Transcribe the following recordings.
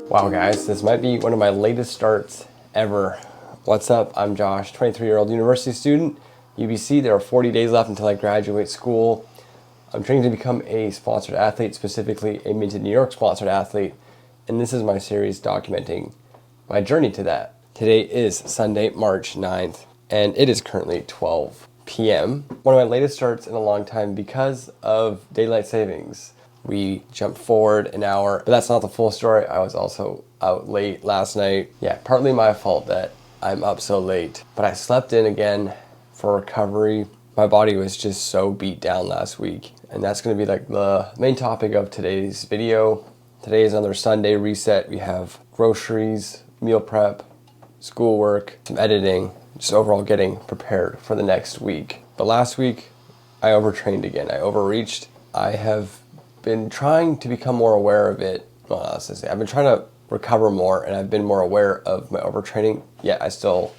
Wow guys, this might be one of my latest starts ever. What's up? I'm Josh, 23-year-old university student, UBC. There are 40 days left until I graduate school. I'm training to become a sponsored athlete, specifically a Minted New York sponsored athlete. And this is my series documenting my journey to that. Today is Sunday, March 9th, and it is currently 12 p.m. One of my latest starts in a long time because of daylight savings. We jumped forward an hour, but that's not the full story. I was also out late last night. Yeah, partly my fault that I'm up so late, but I slept in again for recovery. My body was just so beat down last week, and that's gonna be like the main topic of today's video. Today is another Sunday reset. We have groceries, meal prep, schoolwork, some editing, just overall getting prepared for the next week. But last week, I overtrained again. I overreached. I have been trying to become more aware of it. Well, I've been trying to recover more, and I've been more aware of my overtraining, yet I still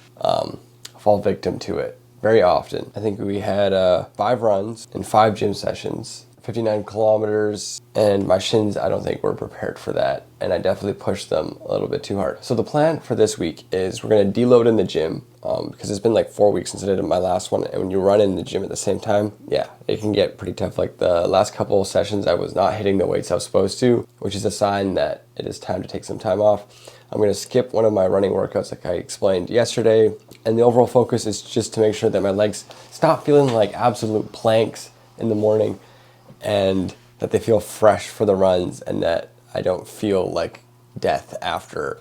fall victim to it very often. I think we had 5 runs and 5 gym sessions, 59 kilometers, and my shins, I don't think were prepared for that, and I definitely pushed them a little bit too hard. So the plan for this week is we're gonna deload in the gym, because it's been like 4 weeks since I did my last one, and when you run in the gym at the same time, yeah, it can get pretty tough. Like the last couple of sessions, I was not hitting the weights I was supposed to, which is a sign that it is time to take some time off. I'm gonna skip one of my running workouts like I explained yesterday, and the overall focus is just to make sure that my legs stop feeling like absolute planks in the morning, and that they feel fresh for the runs, and that I don't feel like death after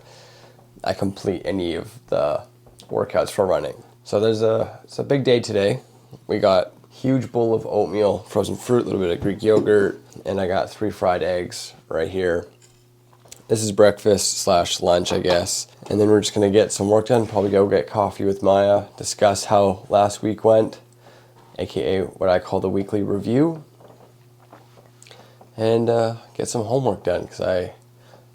I complete any of the workouts for running. So it's a big day today. We got huge bowl of oatmeal, frozen fruit, a little bit of Greek yogurt, and I got 3 fried eggs right here. This is breakfast / lunch, I guess. And then we're just gonna get some work done, probably go get coffee with Maya, discuss how last week went, AKA what I call the weekly review, and get some homework done because I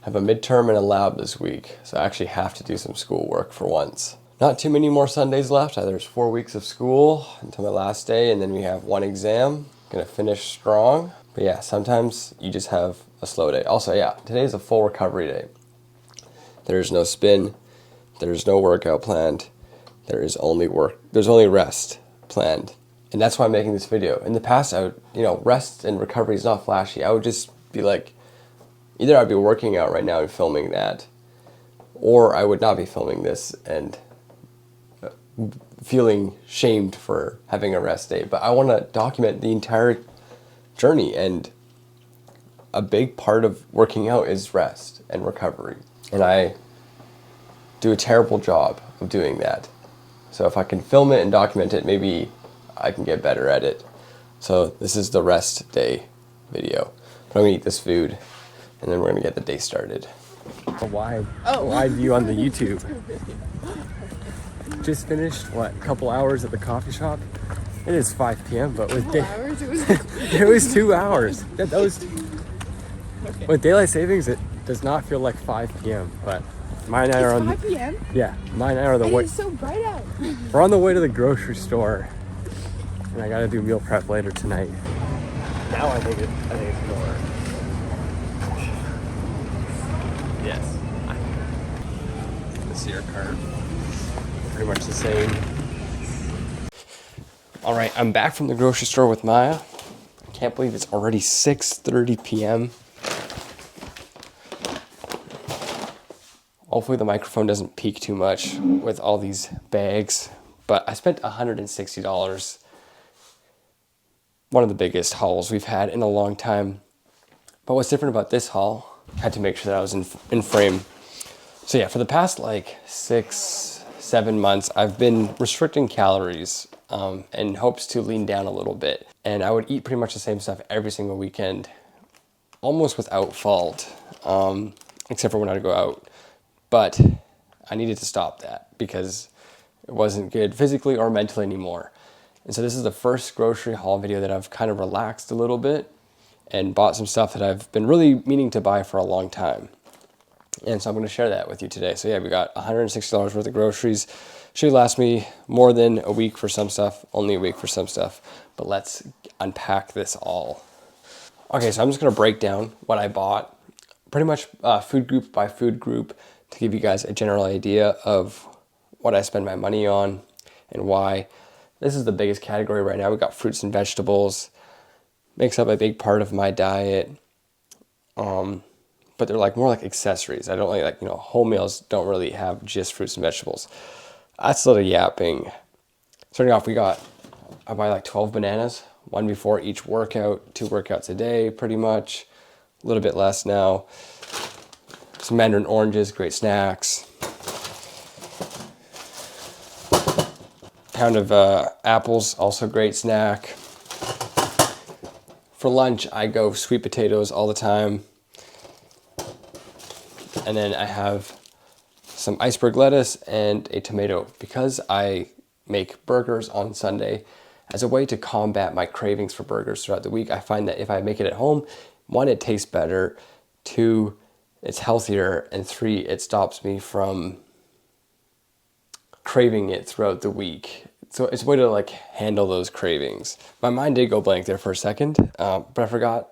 have a midterm and a lab this week. So I actually have to do some schoolwork for once. Not too many more Sundays left. There's 4 weeks of school until my last day, and then we have 1 exam. Gonna finish strong. But yeah, sometimes you just have a slow day. Also, yeah, today is a full recovery day. There's no spin. There's no workout planned. There's only rest planned. And that's why I'm making this video. In the past, I would, rest and recovery is not flashy. I would just be like, either I'd be working out right now and filming that, or I would not be filming this and feeling shamed for having a rest day. But I want to document the entire journey, and a big part of working out is rest and recovery. And I do a terrible job of doing that. So if I can film it and document it, maybe I can get better at it. So this is the rest day video. But I'm gonna eat this food, and then we're gonna get the day started. A wide view on the YouTube. Just finished, a couple hours at the coffee shop. It is 5 p.m., but with hours, it was 2 hours. With daylight savings, it does not feel like 5 p.m., but mine and I are on 5 p.m. Yeah, mine and I are the way. It's so bright out. We're on the way to the grocery store, and I gotta do meal prep later tonight. Now I think it's gonna work. Yes. This year card. Pretty much the same. All right, I'm back from the grocery store with Maya. I can't believe it's already 6:30 p.m. Hopefully the microphone doesn't peak too much with all these bags, but I spent $160. One of the biggest hauls we've had in a long time. But what's different about this haul, I had to make sure that I was in frame. So yeah, for the past 6-7 months, I've been restricting calories in hopes to lean down a little bit. And I would eat pretty much the same stuff every single weekend, almost without fault, except for when I'd go out. But I needed to stop that because it wasn't good physically or mentally anymore. And so this is the first grocery haul video that I've kind of relaxed a little bit and bought some stuff that I've been really meaning to buy for a long time. And so I'm going to share that with you today. So yeah, we got $160 worth of groceries. Should last me more than a week for some stuff, only a week for some stuff. But let's unpack this all. Okay, so I'm just going to break down what I bought pretty much food group by food group to give you guys a general idea of what I spend my money on and why. This is the biggest category right now. We got fruits and vegetables. Makes up a big part of my diet. But they're like more like accessories. I don't like, whole meals don't really have just fruits and vegetables. That's a little yapping. Starting off, I buy like 12 bananas, one before each workout, 2 workouts a day, pretty much. A little bit less now. Some mandarin oranges, great snacks. Pound of apples, also great snack. For lunch, I go sweet potatoes all the time. And then I have some iceberg lettuce and a tomato because I make burgers on Sunday. As a way to combat my cravings for burgers throughout the week, I find that if I make it at home, 1, it tastes better, 2, it's healthier, and 3, it stops me from craving it throughout the week. So it's a way to like handle those cravings. My mind did go blank there for a second, but I forgot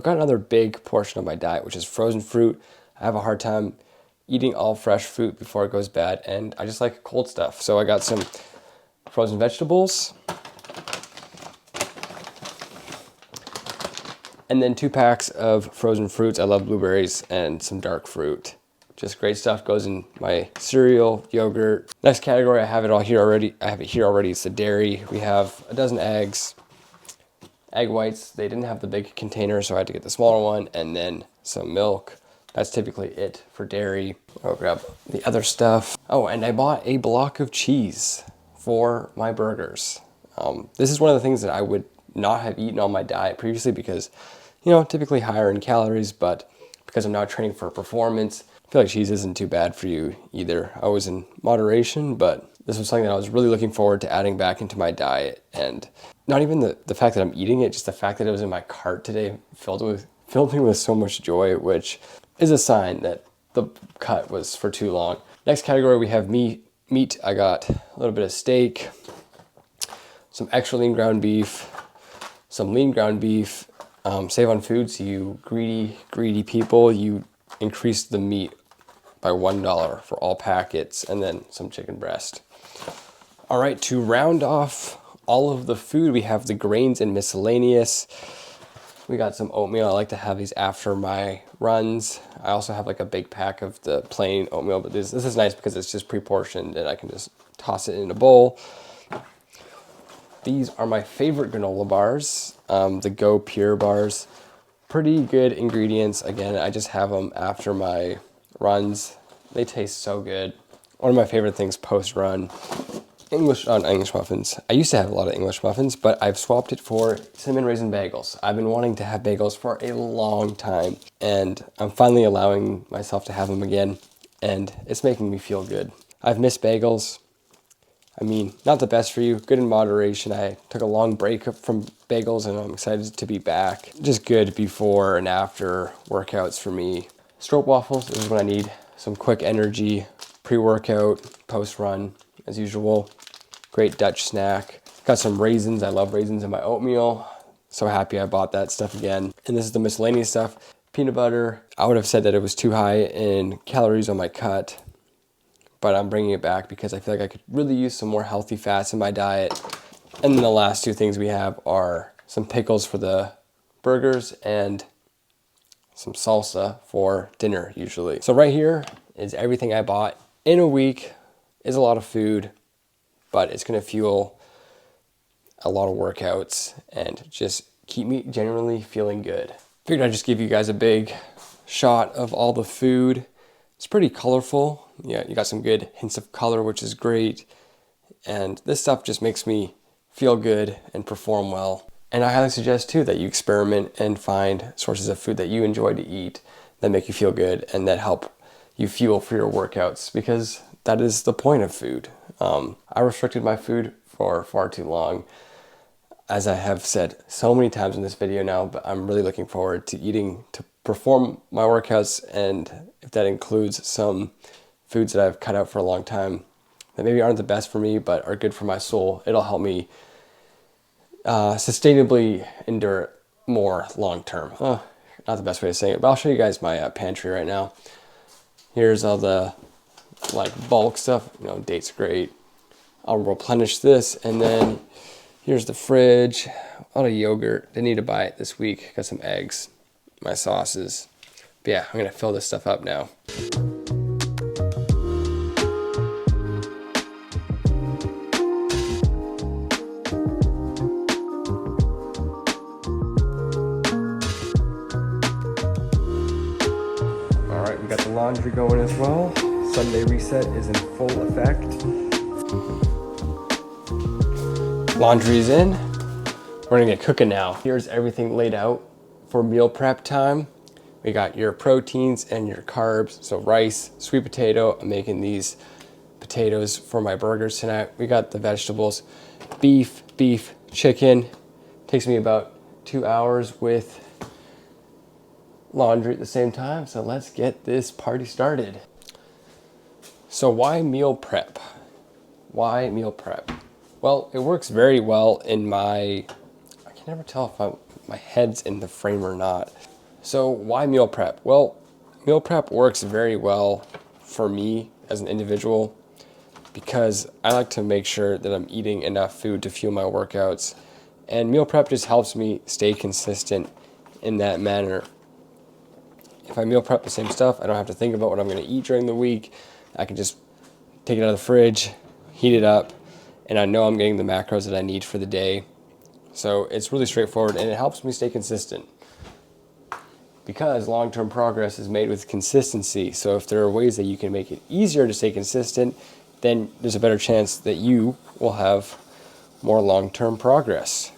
another big portion of my diet, which is frozen fruit. I have a hard time eating all fresh fruit before it goes bad, and I just like cold stuff. So I got some frozen vegetables, and then 2 packs of frozen fruits. I love blueberries and some dark fruit. Just great stuff. Goes in my cereal, yogurt. Next category, I have it here already. It's the dairy. We have a dozen eggs. Egg whites, they didn't have the big container, so I had to get the smaller one, and then some milk. That's typically it for dairy. I'll grab the other stuff. Oh, and I bought a block of cheese for my burgers. This is one of the things that I would not have eaten on my diet previously because, typically higher in calories, but because I'm now training for performance, I feel like cheese isn't too bad for you either. I was in moderation, but this was something that I was really looking forward to adding back into my diet. And not even the fact that I'm eating it, just the fact that it was in my cart today filled me with so much joy, which is a sign that the cut was for too long. Next category, we have meat. I got a little bit of steak, some extra lean ground beef, some lean ground beef. Save on food, so you greedy people, you increase the meat by $1 for all packets, and then some chicken breast. All right, to round off all of the food, we have the grains and miscellaneous. We got some oatmeal. I like to have these after my runs. I also have like a big pack of the plain oatmeal, but this is nice because it's just pre-portioned and I can just toss it in a bowl. These are my favorite granola bars, the Go Pure bars. Pretty good ingredients. Again, I just have them after my runs. They taste so good. One of my favorite things post-run. English muffins. I used to have a lot of English muffins, but I've swapped it for cinnamon raisin bagels. I've been wanting to have bagels for a long time, and I'm finally allowing myself to have them again, and it's making me feel good. I've missed bagels. I mean, not the best for you, good in moderation. I took a long break from bagels and I'm excited to be back. Just good before and after workouts for me. Stroop waffles, this is what I need. Some quick energy, pre-workout, post-run, as usual. Great Dutch snack. Got some raisins, I love raisins in my oatmeal. So happy I bought that stuff again. And this is the miscellaneous stuff. Peanut butter, I would have said that it was too high in calories on my cut, but I'm bringing it back because I feel like I could really use some more healthy fats in my diet. And then the last 2 things we have are some pickles for the burgers and some salsa for dinner usually. So right here is everything I bought in a week. Is a lot of food, but it's gonna fuel a lot of workouts and just keep me generally feeling good. Figured I'd just give you guys a big shot of all the food. It's pretty colorful. Yeah, you got some good hints of color, which is great. And this stuff just makes me feel good and perform well. And I highly suggest too that you experiment and find sources of food that you enjoy to eat that make you feel good and that help you fuel for your workouts, because that is the point of food. I restricted my food for far too long, as I have said so many times in this video now, but I'm really looking forward to eating to perform my workouts, and if that includes some foods that I've cut out for a long time that maybe aren't the best for me but are good for my soul, it'll help me sustainably endure more long term. not the best way to say it, but I'll show you guys my pantry right now. Here's all the like bulk stuff, dates great. I'll replenish this, and then here's the fridge, a lot of yogurt. Didn't need to buy it this week. Got some eggs, my sauces. But yeah, I'm gonna fill this stuff up now. All right, we got the laundry going as well. Sunday reset is in full effect. Laundry's in. We're gonna get cooking now. Here's everything laid out for meal prep time. We got your proteins and your carbs. So rice, sweet potato. I'm making these potatoes for my burgers tonight. We got the vegetables, beef, chicken. Takes me about 2 hours with laundry at the same time. So let's get this party started. So why meal prep? Why meal prep? Well, it works very well in I can never tell if my head's in the frame or not. So why meal prep? Well, meal prep works very well for me as an individual because I like to make sure that I'm eating enough food to fuel my workouts. And meal prep just helps me stay consistent in that manner. If I meal prep the same stuff, I don't have to think about what I'm going to eat during the week. I can just take it out of the fridge, heat it up, and I know I'm getting the macros that I need for the day. So it's really straightforward, and it helps me stay consistent because long-term progress is made with consistency. So if there are ways that you can make it easier to stay consistent, then there's a better chance that you will have more long-term progress.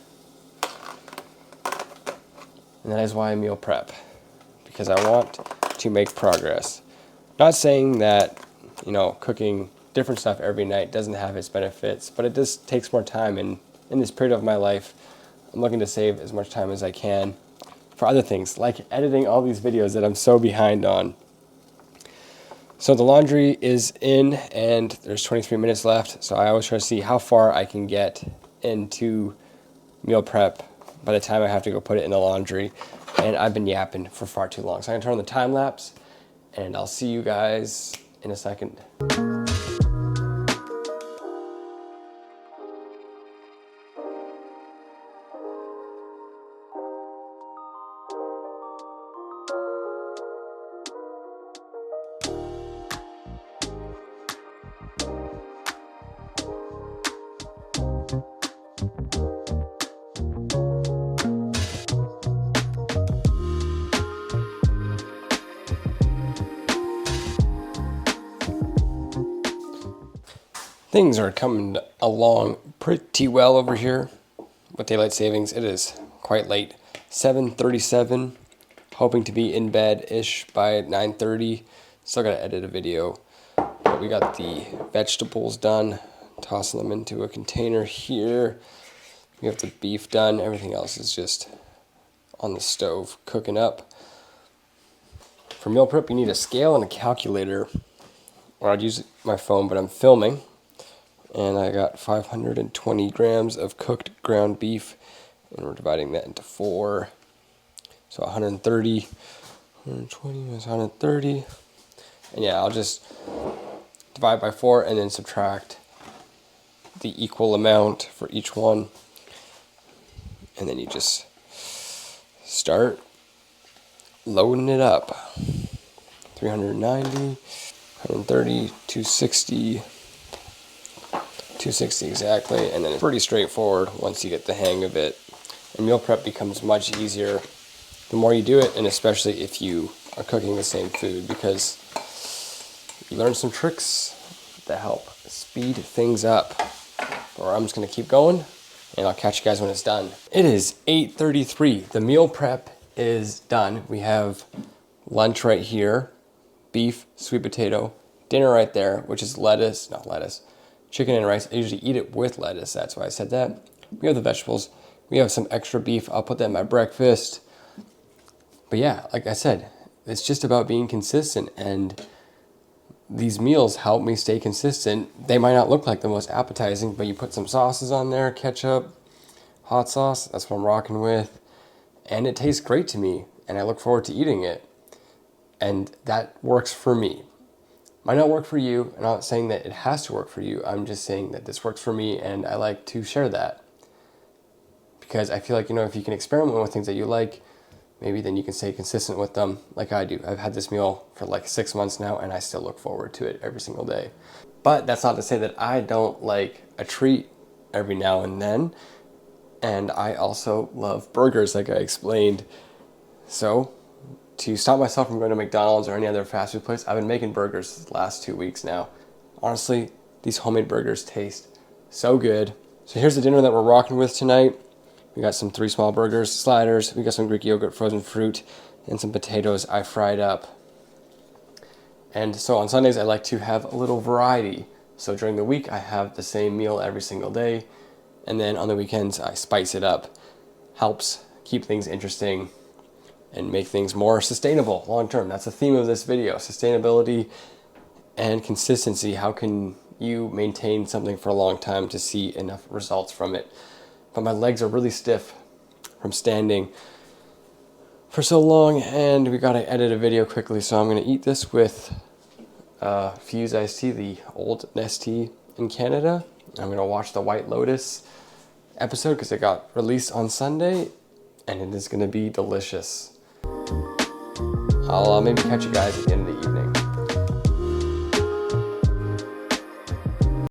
And that is why I meal prep, because I want to make progress. Not saying that, cooking different stuff every night doesn't have its benefits, but it just takes more time. And in this period of my life, I'm looking to save as much time as I can for other things, like editing all these videos that I'm so behind on. So the laundry is in, and there's 23 minutes left. So I always try to see how far I can get into meal prep by the time I have to go put it in the laundry. And I've been yapping for far too long. So I'm gonna turn on the time lapse, and I'll see you guys in a second. Things are coming along pretty well over here with daylight savings. It is quite late, 7:37. Hoping to be in bed-ish by 9:30. Still gotta edit a video. But we got the vegetables done, tossing them into a container here. We have the beef done. Everything else is just on the stove cooking up. For meal prep, you need a scale and a calculator. Or I'd use my phone, but I'm filming. And I got 520 grams of cooked ground beef, and we're dividing that into 4. So 130, 120 minus 130. And yeah, I'll just divide by 4 and then subtract the equal amount for each one. And then you just start loading it up. 390, 130, 260. 260 exactly, and then it's pretty straightforward once you get the hang of it. And meal prep becomes much easier the more you do it, and especially if you are cooking the same food, because you learn some tricks that help speed things up. Or I'm just gonna keep going, and I'll catch you guys when it's done. It is 8:33. The meal prep is done. We have lunch right here, beef, sweet potato, dinner right there, which is chicken and rice. I usually eat it with lettuce, that's why I said that. We have the vegetables. We have some extra beef. I'll put that in my breakfast. But yeah, like I said, it's just about being consistent, and these meals help me stay consistent. They might not look like the most appetizing, but you put some sauces on there, ketchup, hot sauce, that's what I'm rocking with, and it tastes great to me. and I look forward to eating it. And that works for me. Might not work for you. I'm not saying that it has to work for you. I'm just saying that this works for me, and I like to share that. Because I feel like, if you can experiment with things that you like, maybe then you can stay consistent with them like I do. I've had this meal for like 6 months now, and I still look forward to it every single day. But that's not to say that I don't like a treat every now and then. And I also love burgers, like I explained. So, to stop myself from going to McDonald's or any other fast food place, I've been making burgers the last 2 weeks now. Honestly, these homemade burgers taste so good. So here's the dinner that we're rocking with tonight. We got some 3 small burgers, sliders, we got some Greek yogurt, frozen fruit, and some potatoes I fried up. And so on Sundays, I like to have a little variety. So during the week, I have the same meal every single day. And then on the weekends, I spice it up. Helps keep things interesting and make things more sustainable long term. That's the theme of this video: sustainability and consistency. How can you maintain something for a long time to see enough results from it? But my legs are really stiff from standing for so long, and we gotta edit a video quickly, so I'm gonna eat this with Fuse iced tea, the old Nestea in Canada. I'm gonna watch the White Lotus episode because it got released on Sunday, and it is gonna be delicious. I'll maybe catch you guys at the end of the evening.